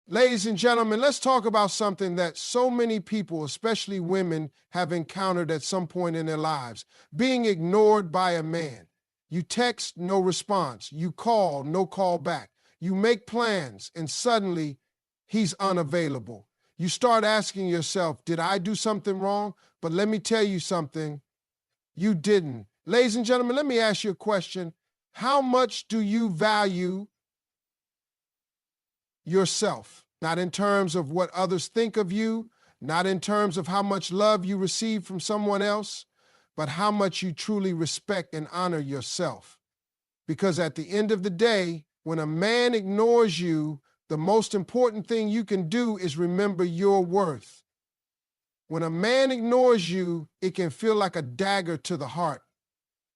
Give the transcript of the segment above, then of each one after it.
Ladies and gentlemen, let's talk about something that so many people, especially women, have encountered at some point in their lives: being ignored by a man. You text, no response. You call, no call back. You make plans, and suddenly he's unavailable. You start asking yourself, did I do something wrong? But let me tell you something, you didn't. Ladies and gentlemen, let me ask you a question. How much do you value yourself? Not in terms of what others think of you, not in terms of how much love you receive from someone else, but how much you truly respect and honor yourself. Because at the end of the day, when a man ignores you, the most important thing you can do is remember your worth. When a man ignores you, it can feel like a dagger to the heart.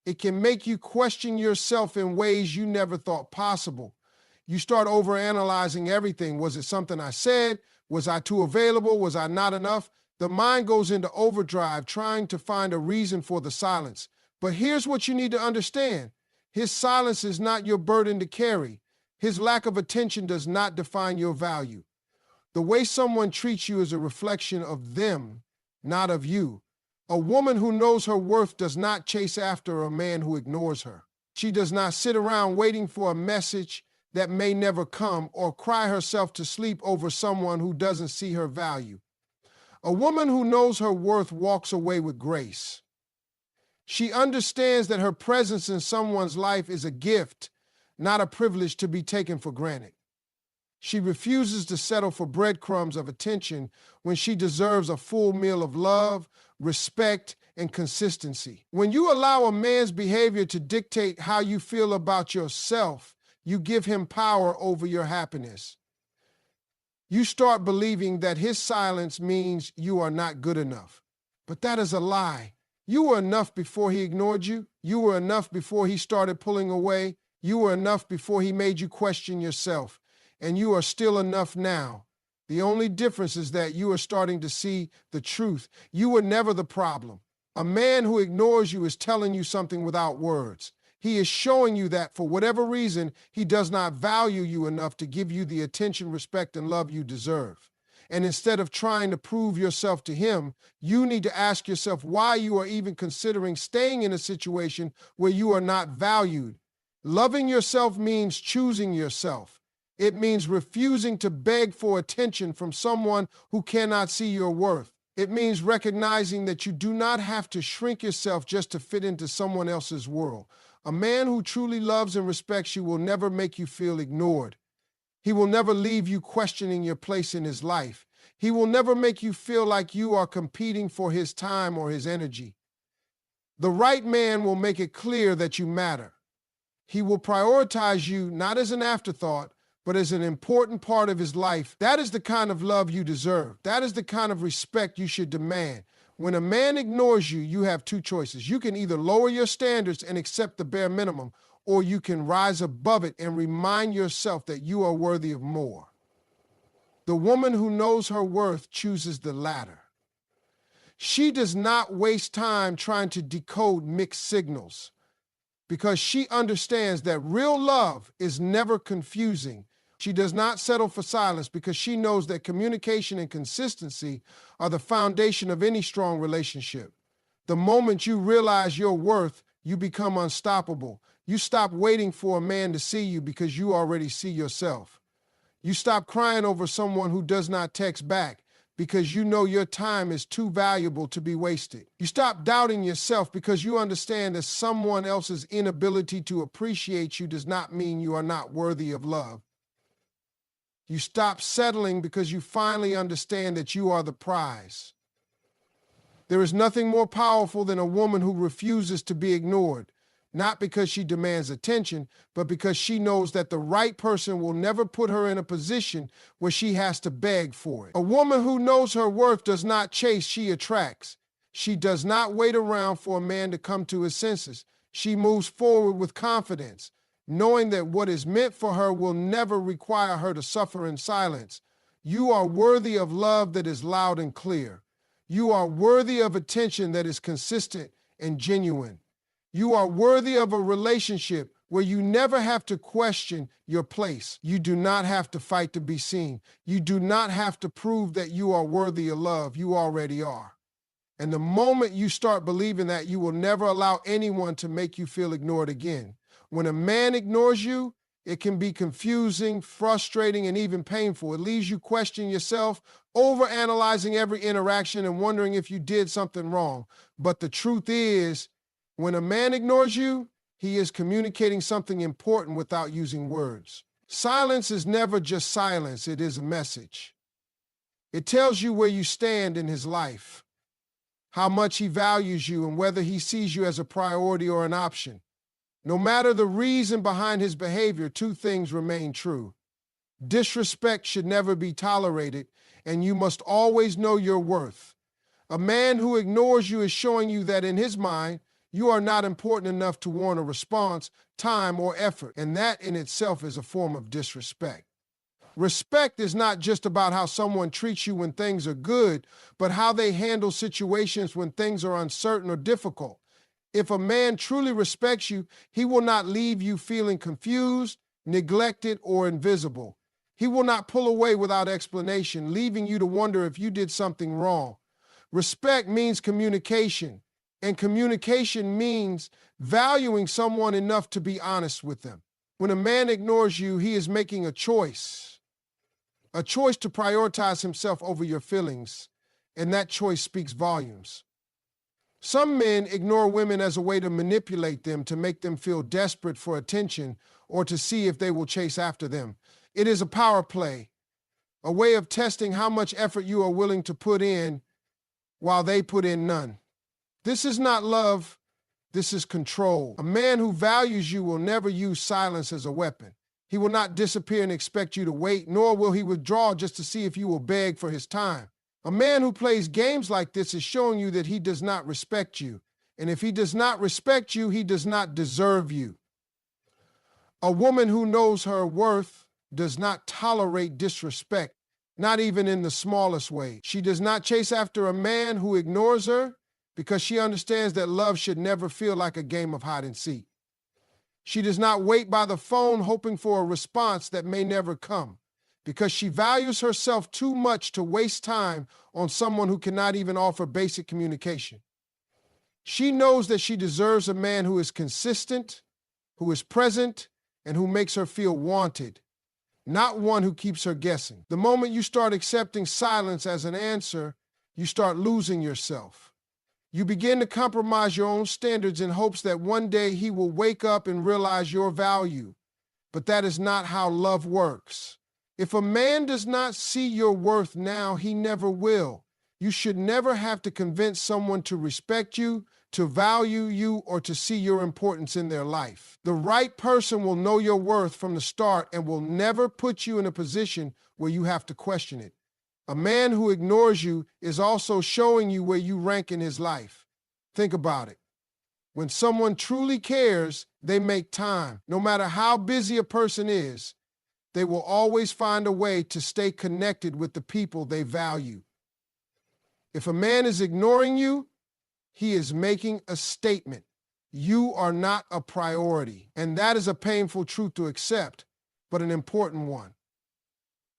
It can make you question yourself in ways you never thought possible. You start overanalyzing everything. Was it something I said? Was I too available? Was I not enough? The mind goes into overdrive trying to find a reason for the silence. But here's what you need to understand. His silence is not your burden to carry. His lack of attention does not define your value. The way someone treats you is a reflection of them, not of you. A woman who knows her worth does not chase after a man who ignores her. She does not sit around waiting for a message that may never come or cry herself to sleep over someone who doesn't see her value. A woman who knows her worth walks away with grace. She understands that her presence in someone's life is a gift, not a privilege to be taken for granted. She refuses to settle for breadcrumbs of attention when she deserves a full meal of love, respect, and consistency. When you allow a man's behavior to dictate how you feel about yourself, you give him power over your happiness. You start believing that his silence means you are not good enough. But that is a lie. You were enough before he ignored you. You were enough before he started pulling away. You were enough before he made you question yourself. And you are still enough now. The only difference is that you are starting to see the truth. You were never the problem. A man who ignores you is telling you something without words. He is showing you that for whatever reason, he does not value you enough to give you the attention, respect, and love you deserve. And instead of trying to prove yourself to him, you need to ask yourself why you are even considering staying in a situation where you are not valued. Loving yourself means choosing yourself. It means refusing to beg for attention from someone who cannot see your worth. It means recognizing that you do not have to shrink yourself just to fit into someone else's world. A man who truly loves and respects you will never make you feel ignored. He will never leave you questioning your place in his life. He will never make you feel like you are competing for his time or his energy. The right man will make it clear that you matter. He will prioritize you not as an afterthought, but as an important part of his life. That is the kind of love you deserve. That is the kind of respect you should demand. When a man ignores you, you have two choices. You can either lower your standards and accept the bare minimum, or you can rise above it and remind yourself that you are worthy of more. The woman who knows her worth chooses the latter. She does not waste time trying to decode mixed signals because she understands that real love is never confusing. She does not settle for silence because she knows that communication and consistency are the foundation of any strong relationship. The moment you realize your worth, you become unstoppable. You stop waiting for a man to see you because you already see yourself. You stop crying over someone who does not text back because you know your time is too valuable to be wasted. You stop doubting yourself because you understand that someone else's inability to appreciate you does not mean you are not worthy of love. You stop settling because you finally understand that you are the prize. There is nothing more powerful than a woman who refuses to be ignored, not because she demands attention, but because she knows that the right person will never put her in a position where she has to beg for it. A woman who knows her worth does not chase, she attracts. She does not wait around for a man to come to his senses. She moves forward with confidence, knowing that what is meant for her will never require her to suffer in silence. You are worthy of love that is loud and clear. You are worthy of attention that is consistent and genuine. You are worthy of a relationship where you never have to question your place. You do not have to fight to be seen. You do not have to prove that you are worthy of love. You already are. And the moment you start believing that, you will never allow anyone to make you feel ignored again. When a man ignores you, it can be confusing, frustrating, and even painful. It leaves you questioning yourself, overanalyzing every interaction and wondering if you did something wrong. But the truth is, when a man ignores you, he is communicating something important without using words. Silence is never just silence, it is a message. It tells you where you stand in his life, how much he values you, and whether he sees you as a priority or an option. No matter the reason behind his behavior, two things remain true. Disrespect should never be tolerated, and you must always know your worth. A man who ignores you is showing you that in his mind, you are not important enough to warrant a response, time, or effort, and that in itself is a form of disrespect. Respect is not just about how someone treats you when things are good, but how they handle situations when things are uncertain or difficult. If a man truly respects you, he will not leave you feeling confused, neglected, or invisible. He will not pull away without explanation, leaving you to wonder if you did something wrong. Respect means communication, and communication means valuing someone enough to be honest with them. When a man ignores you, he is making a choice to prioritize himself over your feelings, and that choice speaks volumes. Some men ignore women as a way to manipulate them, to make them feel desperate for attention, or to see if they will chase after them. It is a power play, a way of testing how much effort you are willing to put in while they put in none. This is not love, this is control. A man who values you will never use silence as a weapon. He will not disappear and expect you to wait, nor will he withdraw just to see if you will beg for his time. A man who plays games like this is showing you that he does not respect you. And if he does not respect you, he does not deserve you. A woman who knows her worth does not tolerate disrespect, not even in the smallest way. She does not chase after a man who ignores her because she understands that love should never feel like a game of hide and seek. She does not wait by the phone hoping for a response that may never come, because she values herself too much to waste time on someone who cannot even offer basic communication. She knows that she deserves a man who is consistent, who is present, and who makes her feel wanted, not one who keeps her guessing. The moment you start accepting silence as an answer, you start losing yourself. You begin to compromise your own standards in hopes that one day he will wake up and realize your value. But that is not how love works. If a man does not see your worth now, he never will. You should never have to convince someone to respect you, to value you, or to see your importance in their life. The right person will know your worth from the start and will never put you in a position where you have to question it. A man who ignores you is also showing you where you rank in his life. Think about it. When someone truly cares, they make time. No matter how busy a person is, they will always find a way to stay connected with the people they value. If a man is ignoring you, he is making a statement. You are not a priority. And that is a painful truth to accept, but an important one.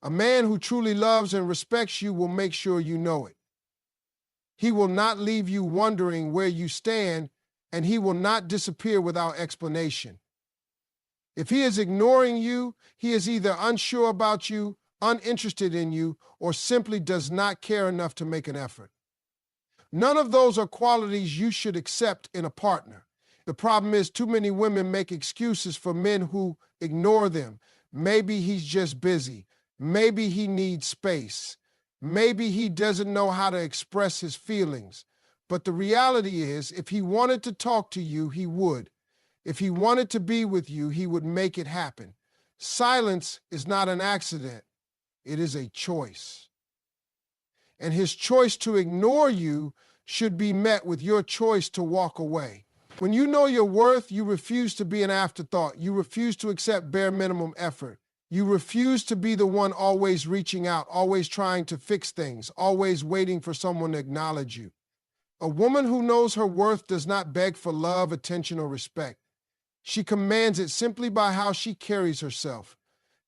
A man who truly loves and respects you will make sure you know it. He will not leave you wondering where you stand, and he will not disappear without explanation. If he is ignoring you, he is either unsure about you, uninterested in you, or simply does not care enough to make an effort. None of those are qualities you should accept in a partner. The problem is too many women make excuses for men who ignore them. Maybe he's just busy. Maybe he needs space. Maybe he doesn't know how to express his feelings. But the reality is, if he wanted to talk to you, he would. If he wanted to be with you, he would make it happen. Silence is not an accident. It is a choice. And his choice to ignore you should be met with your choice to walk away. When you know your worth, you refuse to be an afterthought. You refuse to accept bare minimum effort. You refuse to be the one always reaching out, always trying to fix things, always waiting for someone to acknowledge you. A woman who knows her worth does not beg for love, attention, or respect. She commands it simply by how she carries herself.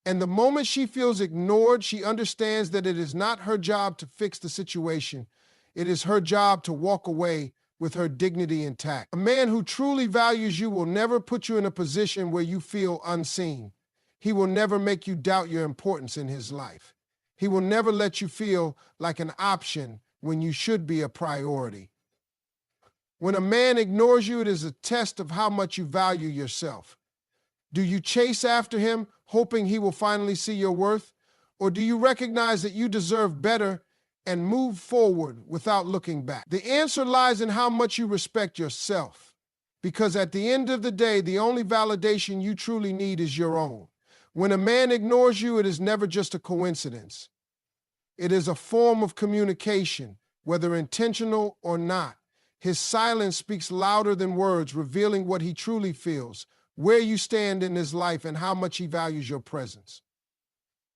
And the moment she feels ignored, she understands that it is not her job to fix the situation. It is her job to walk away with her dignity intact. A man who truly values you will never put you in a position where you feel unseen. He will never make you doubt your importance in his life. He will never let you feel like an option when you should be a priority. When a man ignores you, it is a test of how much you value yourself. Do you chase after him, hoping he will finally see your worth? Or do you recognize that you deserve better and move forward without looking back? The answer lies in how much you respect yourself. Because at the end of the day, the only validation you truly need is your own. When a man ignores you, it is never just a coincidence. It is a form of communication, whether intentional or not. His silence speaks louder than words, revealing what he truly feels, where you stand in his life, and how much he values your presence.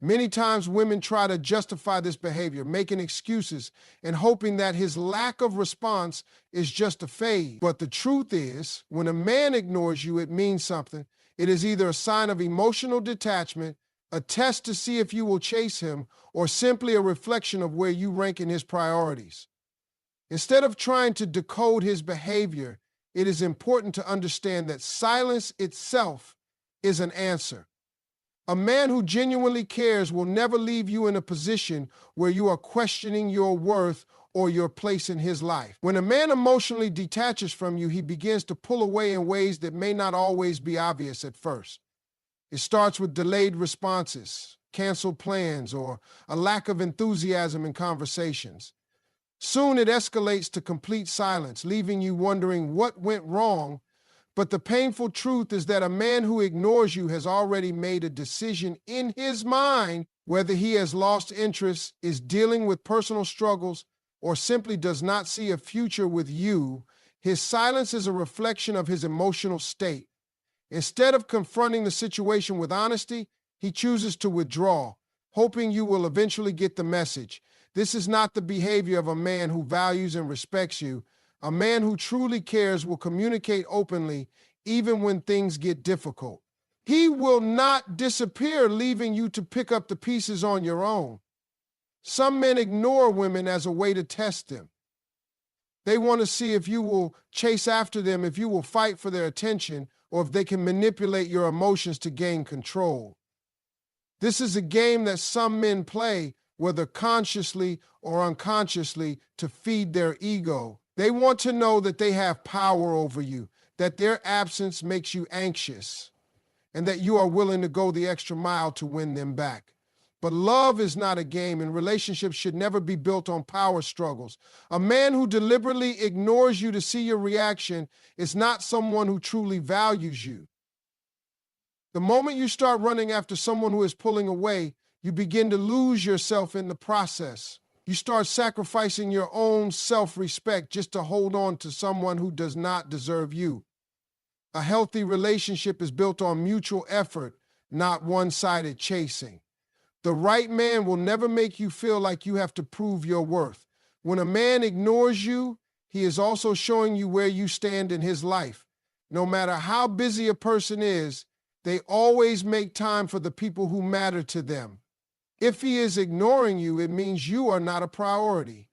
Many times women try to justify this behavior, making excuses and hoping that his lack of response is just a phase. But the truth is, when a man ignores you, it means something. It is either a sign of emotional detachment, a test to see if you will chase him, or simply a reflection of where you rank in his priorities. Instead of trying to decode his behavior, it is important to understand that silence itself is an answer. A man who genuinely cares will never leave you in a position where you are questioning your worth or your place in his life. When a man emotionally detaches from you, he begins to pull away in ways that may not always be obvious at first. It starts with delayed responses, canceled plans, or a lack of enthusiasm in conversations. Soon it escalates to complete silence, leaving you wondering what went wrong. But the painful truth is that a man who ignores you has already made a decision in his mind, whether he has lost interest, is dealing with personal struggles, or simply does not see a future with you. His silence is a reflection of his emotional state. Instead of confronting the situation with honesty, he chooses to withdraw, hoping you will eventually get the message. This is not the behavior of a man who values and respects you. A man who truly cares will communicate openly even when things get difficult. He will not disappear, leaving you to pick up the pieces on your own. Some men ignore women as a way to test them. They want to see if you will chase after them, if you will fight for their attention, or if they can manipulate your emotions to gain control. This is a game that some men play, whether consciously or unconsciously, to feed their ego. They want to know that they have power over you, that their absence makes you anxious, and that you are willing to go the extra mile to win them back. But love is not a game, and relationships should never be built on power struggles. A man who deliberately ignores you to see your reaction is not someone who truly values you. The moment you start running after someone who is pulling away, you begin to lose yourself in the process. You start sacrificing your own self-respect just to hold on to someone who does not deserve you. A healthy relationship is built on mutual effort, not one-sided chasing. The right man will never make you feel like you have to prove your worth. When a man ignores you, he is also showing you where you stand in his life. No matter how busy a person is, they always make time for the people who matter to them. If he is ignoring you, it means you are not a priority.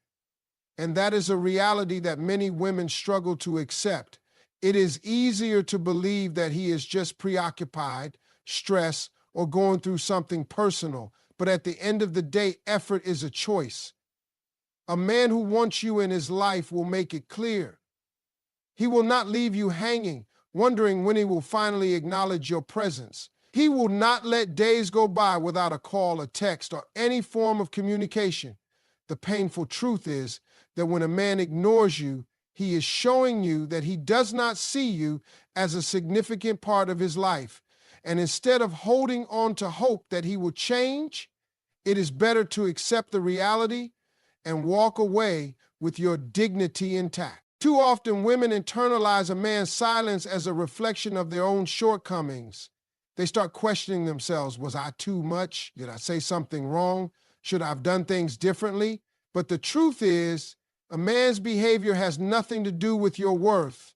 And that is a reality that many women struggle to accept. It is easier to believe that he is just preoccupied, stressed, or going through something personal. But at the end of the day, effort is a choice. A man who wants you in his life will make it clear. He will not leave you hanging, wondering when he will finally acknowledge your presence. He will not let days go by without a call, a text, or any form of communication. The painful truth is that when a man ignores you, he is showing you that he does not see you as a significant part of his life. And instead of holding on to hope that he will change, it is better to accept the reality and walk away with your dignity intact. Too often, women internalize a man's silence as a reflection of their own shortcomings. They start questioning themselves. Was I too much? Did I say something wrong? Should I have done things differently? But the truth is, a man's behavior has nothing to do with your worth.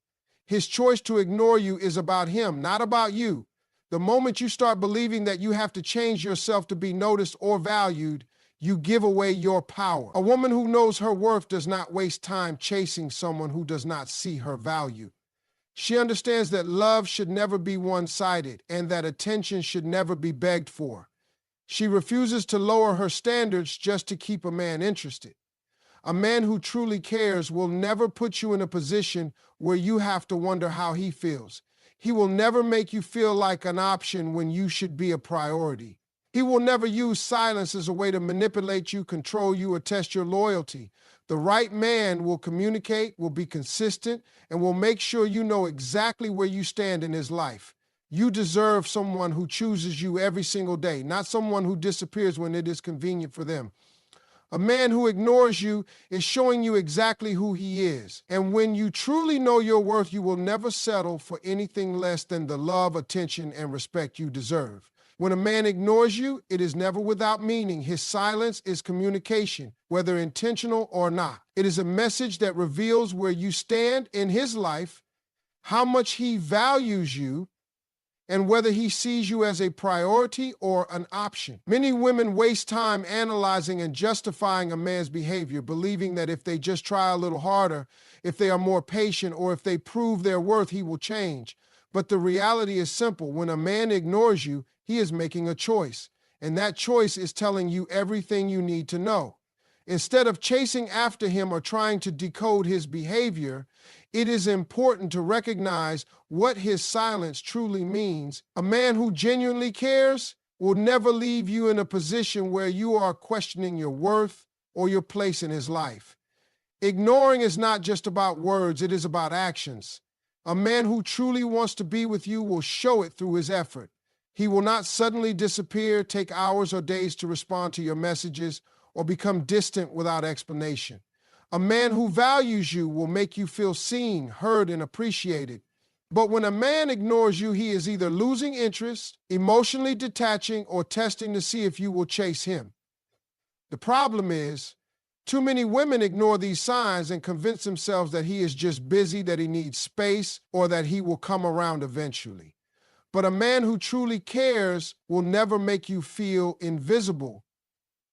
His choice to ignore you is about him, not about you. The moment you start believing that you have to change yourself to be noticed or valued, you give away your power. A woman who knows her worth does not waste time chasing someone who does not see her value. She understands that love should never be one-sided and that attention should never be begged for. She refuses to lower her standards just to keep a man interested. A man who truly cares will never put you in a position where you have to wonder how he feels. He will never make you feel like an option when you should be a priority. He will never use silence as a way to manipulate you, control you, or test your loyalty. The right man will communicate, will be consistent, and will make sure you know exactly where you stand in his life. You deserve someone who chooses you every single day, not someone who disappears when it is convenient for them. A man who ignores you is showing you exactly who he is. And when you truly know your worth, you will never settle for anything less than the love, attention, and respect you deserve. When a man ignores you, it is never without meaning. His silence is communication, whether intentional or not. It is a message that reveals where you stand in his life, how much he values you, and whether he sees you as a priority or an option. Many women waste time analyzing and justifying a man's behavior, believing that if they just try a little harder, if they are more patient, or if they prove their worth, he will change. But the reality is simple. When a man ignores you, he is making a choice, and that choice is telling you everything you need to know. Instead of chasing after him or trying to decode his behavior, it is important to recognize what his silence truly means. A man who genuinely cares will never leave you in a position where you are questioning your worth or your place in his life. Ignoring is not just about words, it is about actions. A man who truly wants to be with you will show it through his effort. He will not suddenly disappear, take hours or days to respond to your messages, or become distant without explanation. A man who values you will make you feel seen, heard, and appreciated. But when a man ignores you, he is either losing interest, emotionally detaching, or testing to see if you will chase him. The problem is, too many women ignore these signs and convince themselves that he is just busy, that he needs space, or that he will come around eventually. But a man who truly cares will never make you feel invisible.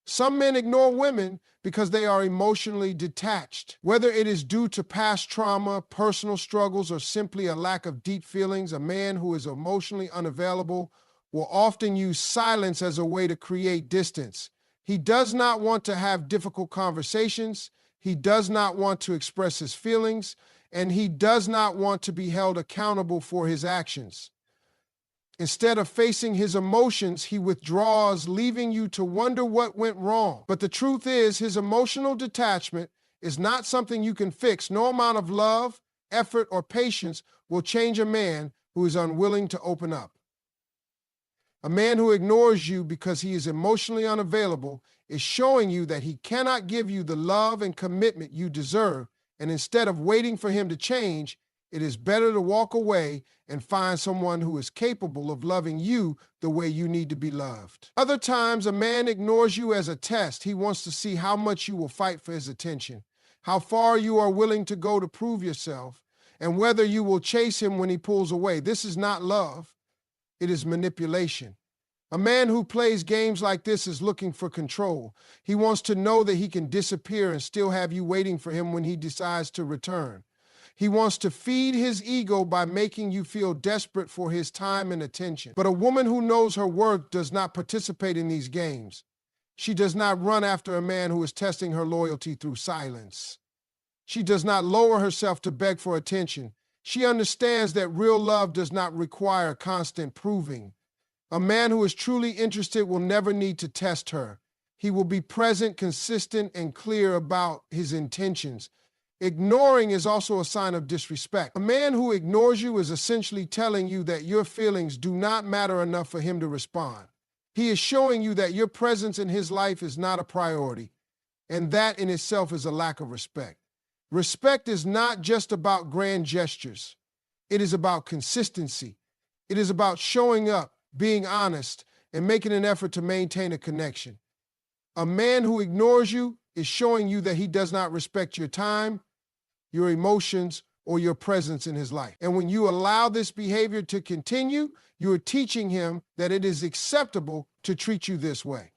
Some men ignore women because they are emotionally detached. Whether it is due to past trauma, personal struggles, or simply a lack of deep feelings, a man who is emotionally unavailable will often use silence as a way to create distance. He does not want to have difficult conversations. He does not want to express his feelings, and he does not want to be held accountable for his actions. Instead of facing his emotions, he withdraws, leaving you to wonder what went wrong. But the truth is, his emotional detachment is not something you can fix. No amount of love, effort, or patience will change a man who is unwilling to open up. A man who ignores you because he is emotionally unavailable is showing you that he cannot give you the love and commitment you deserve, and instead of waiting for him to change, it is better to walk away and find someone who is capable of loving you the way you need to be loved. Other times, a man ignores you as a test. He wants to see how much you will fight for his attention, how far you are willing to go to prove yourself, and whether you will chase him when he pulls away. This is not love. It is manipulation. A man who plays games like this is looking for control. He wants to know that he can disappear and still have you waiting for him when he decides to return. He wants to feed his ego by making you feel desperate for his time and attention. But a woman who knows her worth does not participate in these games. She does not run after a man who is testing her loyalty through silence. She does not lower herself to beg for attention. She understands that real love does not require constant proving. A man who is truly interested will never need to test her. He will be present, consistent, and clear about his intentions. Ignoring is also a sign of disrespect. A man who ignores you is essentially telling you that your feelings do not matter enough for him to respond. He is showing you that your presence in his life is not a priority, and that in itself is a lack of respect. Respect is not just about grand gestures. It is about consistency. It is about showing up, being honest, and making an effort to maintain a connection. A man who ignores you is showing you that he does not respect your time, your emotions, or your presence in his life. And when you allow this behavior to continue, you're teaching him that it is acceptable to treat you this way.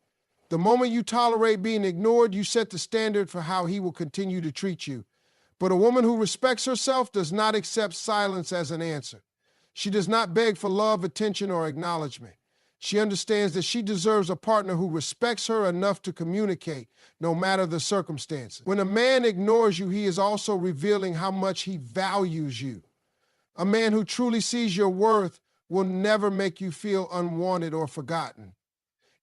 The moment you tolerate being ignored, you set the standard for how he will continue to treat you. But a woman who respects herself does not accept silence as an answer. She does not beg for love, attention, or acknowledgement. She understands that she deserves a partner who respects her enough to communicate, no matter the circumstances. When a man ignores you, he is also revealing how much he values you. A man who truly sees your worth will never make you feel unwanted or forgotten.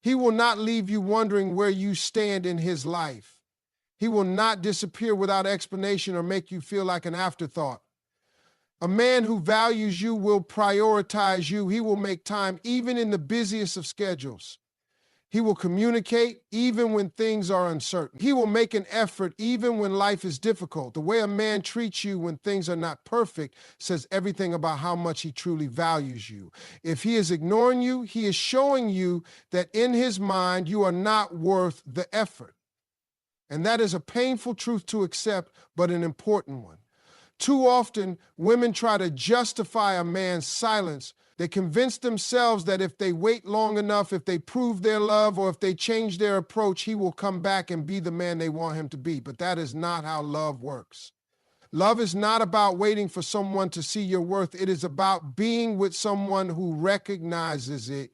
He will not leave you wondering where you stand in his life. He will not disappear without explanation or make you feel like an afterthought. A man who values you will prioritize you. He will make time even in the busiest of schedules. He will communicate even when things are uncertain. He will make an effort even when life is difficult. The way a man treats you when things are not perfect says everything about how much he truly values you. If he is ignoring you, he is showing you that in his mind you are not worth the effort. And that is a painful truth to accept, but an important one. Too often, women try to justify a man's silence. They convince themselves that if they wait long enough, if they prove their love, or if they change their approach, he will come back and be the man they want him to be. But that is not how love works. Love is not about waiting for someone to see your worth. It is about being with someone who recognizes it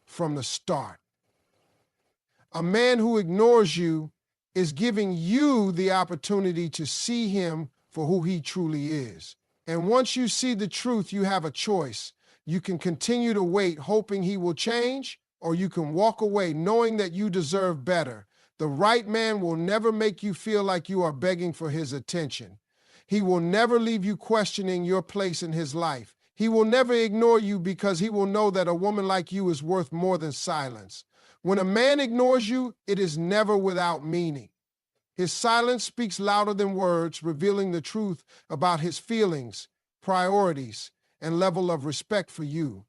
from the start. A man who ignores you is giving you the opportunity to see him for who he truly is. And once you see the truth, you have a choice. You can continue to wait, hoping he will change, or you can walk away knowing that you deserve better. The right man will never make you feel like you are begging for his attention. He will never leave you questioning your place in his life. He will never ignore you because he will know that a woman like you is worth more than silence. When a man ignores you, it is never without meaning. His silence speaks louder than words, revealing the truth about his feelings, priorities, and level of respect for you.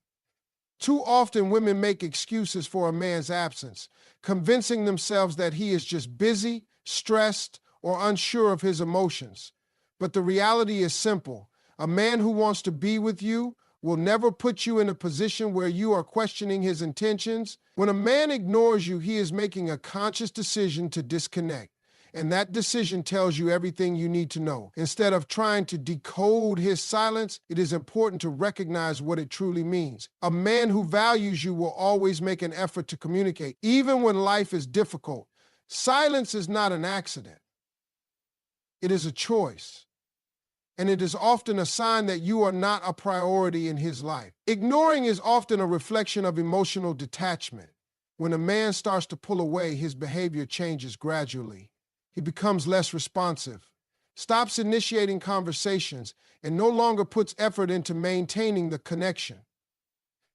Too often, women make excuses for a man's absence, convincing themselves that he is just busy, stressed, or unsure of his emotions. But the reality is simple. A man who wants to be with you will never put you in a position where you are questioning his intentions. When a man ignores you, he is making a conscious decision to disconnect. And that decision tells you everything you need to know. Instead of trying to decode his silence, it is important to recognize what it truly means. A man who values you will always make an effort to communicate, even when life is difficult. Silence is not an accident. It is a choice. And it is often a sign that you are not a priority in his life. Ignoring is often a reflection of emotional detachment. When a man starts to pull away, his behavior changes gradually. He becomes less responsive, stops initiating conversations, and no longer puts effort into maintaining the connection.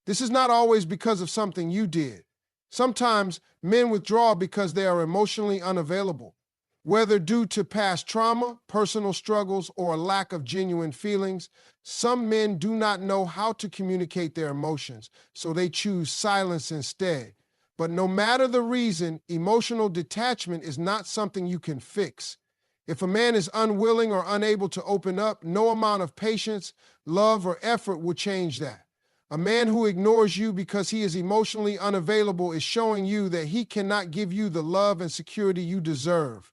This is not always because of something you did. Sometimes men withdraw because they are emotionally unavailable, whether due to past trauma, personal struggles, or a lack of genuine feelings. Some men do not know how to communicate their emotions, so they choose silence instead. But no matter the reason, emotional detachment is not something you can fix. If a man is unwilling or unable to open up, no amount of patience, love, or effort will change that. A man who ignores you because he is emotionally unavailable is showing you that he cannot give you the love and security you deserve.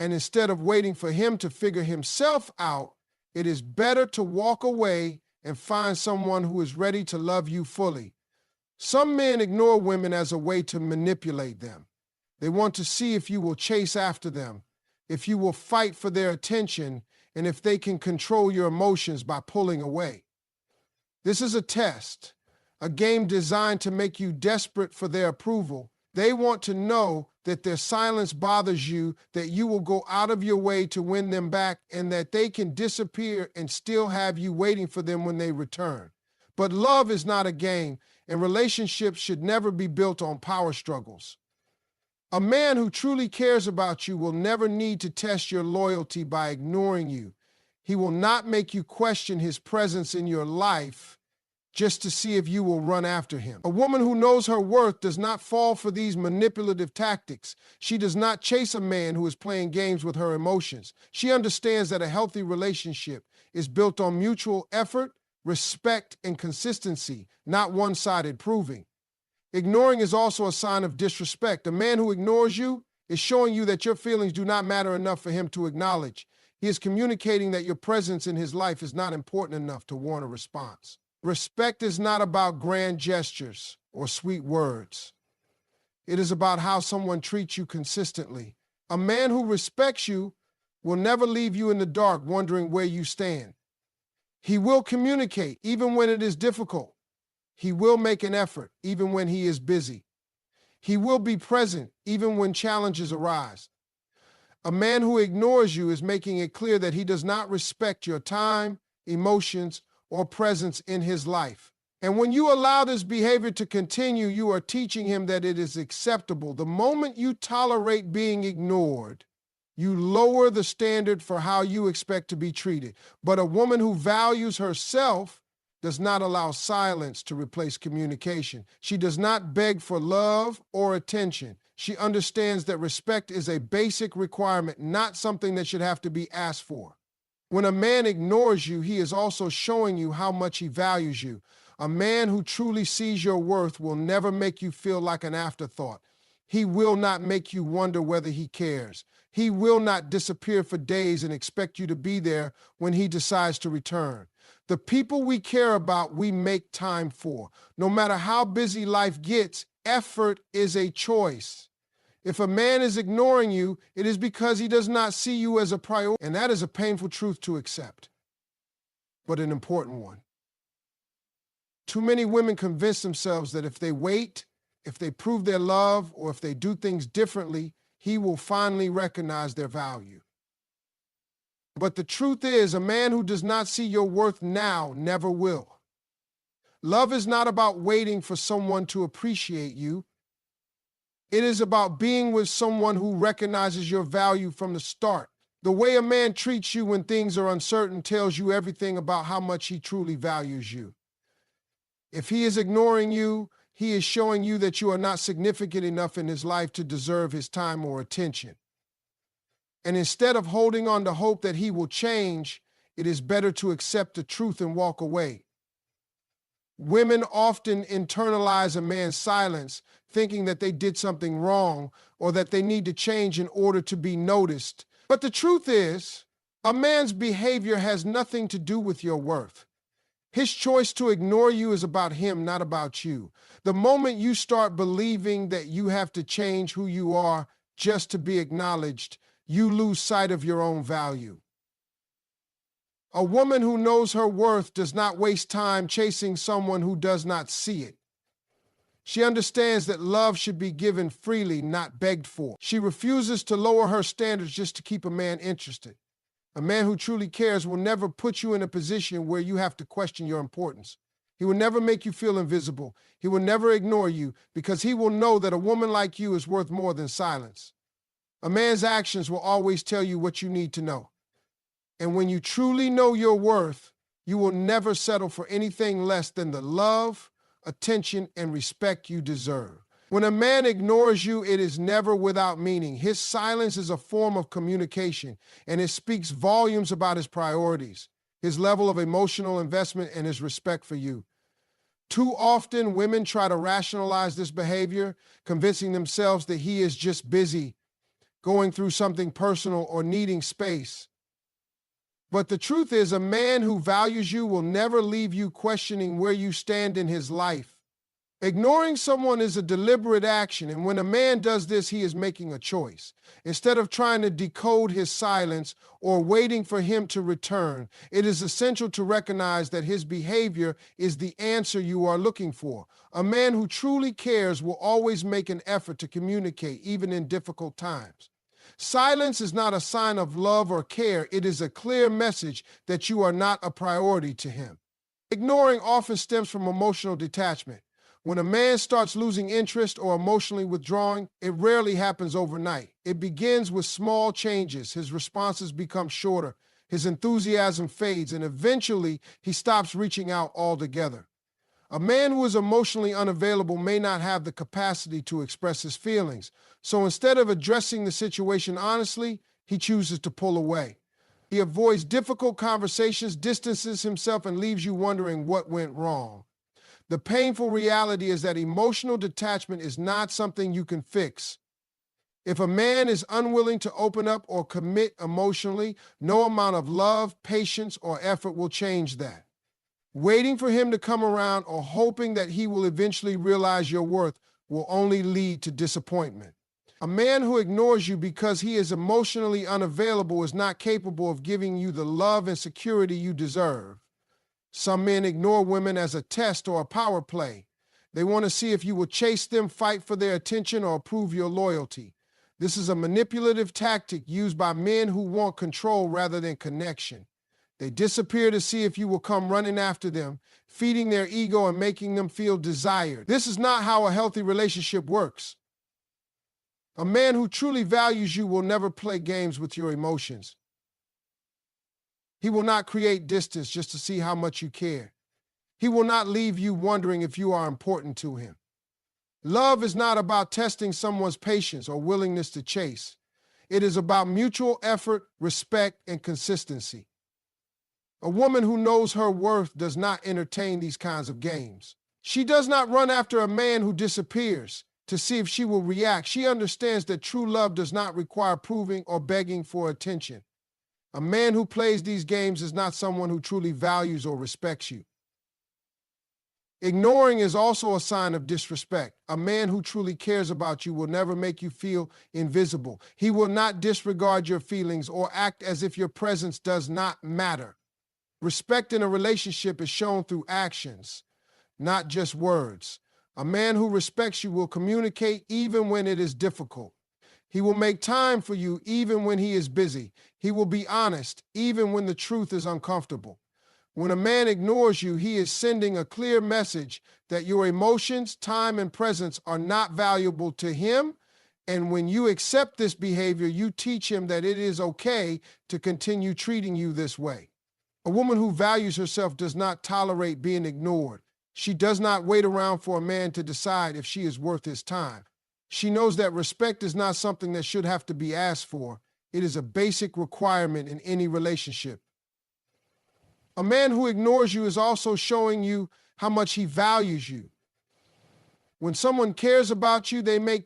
And instead of waiting for him to figure himself out, it is better to walk away and find someone who is ready to love you fully. Some men ignore women as a way to manipulate them. They want to see if you will chase after them, if you will fight for their attention, and if they can control your emotions by pulling away. This is a test, a game designed to make you desperate for their approval. They want to know that their silence bothers you, that you will go out of your way to win them back, and that they can disappear and still have you waiting for them when they return. But love is not a game, and relationships should never be built on power struggles. A man who truly cares about you will never need to test your loyalty by ignoring you. He will not make you question his presence in your life. just to see if you will run after him. A woman who knows her worth does not fall for these manipulative tactics. She does not chase a man who is playing games with her emotions. She understands that a healthy relationship is built on mutual effort, respect, and consistency, not one-sided proving. Ignoring is also a sign of disrespect. A man who ignores you is showing you that your feelings do not matter enough for him to acknowledge. He is communicating that your presence in his life is not important enough to warrant a response. Respect is not about grand gestures or sweet words. It is about how someone treats you consistently. A man who respects you will never leave you in the dark wondering where you stand. He will communicate even when it is difficult. He will make an effort even when he is busy. He will be present even when challenges arise. A man who ignores you is making it clear that he does not respect your time, emotions, or presence in his life. And when you allow this behavior to continue, you are teaching him that it is acceptable. The moment you tolerate being ignored, you lower the standard for how you expect to be treated. But a woman who values herself does not allow silence to replace communication. She does not beg for love or attention. She understands that respect is a basic requirement, not something that should have to be asked for. When a man ignores you, he is also showing you how much he values you. A man who truly sees your worth will never make you feel like an afterthought. He will not make you wonder whether he cares. He will not disappear for days and expect you to be there when he decides to return. The people we care about, we make time for. No matter how busy life gets, effort is a choice. If a man is ignoring you, it is because he does not see you as a priority, and that is a painful truth to accept, but an important one. Too many women convince themselves that if they wait, if they prove their love, or if they do things differently, he will finally recognize their value. But the truth is, a man who does not see your worth now never will. Love is not about waiting for someone to appreciate you. It is about being with someone who recognizes your value from the start. The way a man treats you when things are uncertain tells you everything about how much he truly values you. If he is ignoring you, he is showing you that you are not significant enough in his life to deserve his time or attention. And instead of holding on to hope that he will change, it is better to accept the truth and walk away. Women often internalize a man's silence, thinking that they did something wrong or that they need to change in order to be noticed. But the truth is, a man's behavior has nothing to do with your worth. His choice to ignore you is about him, not about you. The moment you start believing that you have to change who you are just to be acknowledged, you lose sight of your own value. A woman who knows her worth does not waste time chasing someone who does not see it. She understands that love should be given freely, not begged for. She refuses to lower her standards just to keep a man interested. A man who truly cares will never put you in a position where you have to question your importance. He will never make you feel invisible. He will never ignore you because he will know that a woman like you is worth more than silence. A man's actions will always tell you what you need to know. And when you truly know your worth, you will never settle for anything less than the love, attention, and respect you deserve. When a man ignores you, it is never without meaning. His silence is a form of communication, and it speaks volumes about his priorities, his level of emotional investment, and his respect for you. Too often, women try to rationalize this behavior, convincing themselves that he is just busy, going through something personal, or needing space. But the truth is, a man who values you will never leave you questioning where you stand in his life. Ignoring someone is a deliberate action, and when a man does this, he is making a choice. Instead of trying to decode his silence or waiting for him to return, it is essential to recognize that his behavior is the answer you are looking for. A man who truly cares will always make an effort to communicate, even in difficult times. Silence is not a sign of love or care. It is a clear message that you are not a priority to him. Ignoring often stems from emotional detachment. When a man starts losing interest or emotionally withdrawing, it rarely happens overnight. It begins with small changes. His responses become shorter, his enthusiasm fades, and eventually he stops reaching out altogether. A man who is emotionally unavailable may not have the capacity to express his feelings. So instead of addressing the situation honestly, he chooses to pull away. He avoids difficult conversations, distances himself, and leaves you wondering what went wrong. The painful reality is that emotional detachment is not something you can fix. If a man is unwilling to open up or commit emotionally, no amount of love, patience, or effort will change that. Waiting for him to come around or hoping that he will eventually realize your worth will only lead to disappointment. A man who ignores you because he is emotionally unavailable is not capable of giving you the love and security you deserve. Some men ignore women as a test or a power play. They want to see if you will chase them, fight for their attention, or prove your loyalty. This is a manipulative tactic used by men who want control rather than connection. They disappear to see if you will come running after them, feeding their ego and making them feel desired. This is not how a healthy relationship works. A man who truly values you will never play games with your emotions. He will not create distance just to see how much you care. He will not leave you wondering if you are important to him. Love is not about testing someone's patience or willingness to chase. It is about mutual effort, respect, and consistency. A woman who knows her worth does not entertain these kinds of games. She does not run after a man who disappears to see if she will react. She understands that true love does not require proving or begging for attention. A man who plays these games is not someone who truly values or respects you. Ignoring is also a sign of disrespect. A man who truly cares about you will never make you feel invisible. He will not disregard your feelings or act as if your presence does not matter. Respect in a relationship is shown through actions, not just words. A man who respects you will communicate even when it is difficult. He will make time for you even when he is busy. He will be honest even when the truth is uncomfortable. When a man ignores you, he is sending a clear message that your emotions, time, and presence are not valuable to him. And when you accept this behavior, you teach him that it is okay to continue treating you this way. A woman who values herself does not tolerate being ignored. She does not wait around for a man to decide if she is worth his time. She knows that respect is not something that should have to be asked for. It is a basic requirement in any relationship. A man who ignores you is also showing you how much he values you. When someone cares about you, they make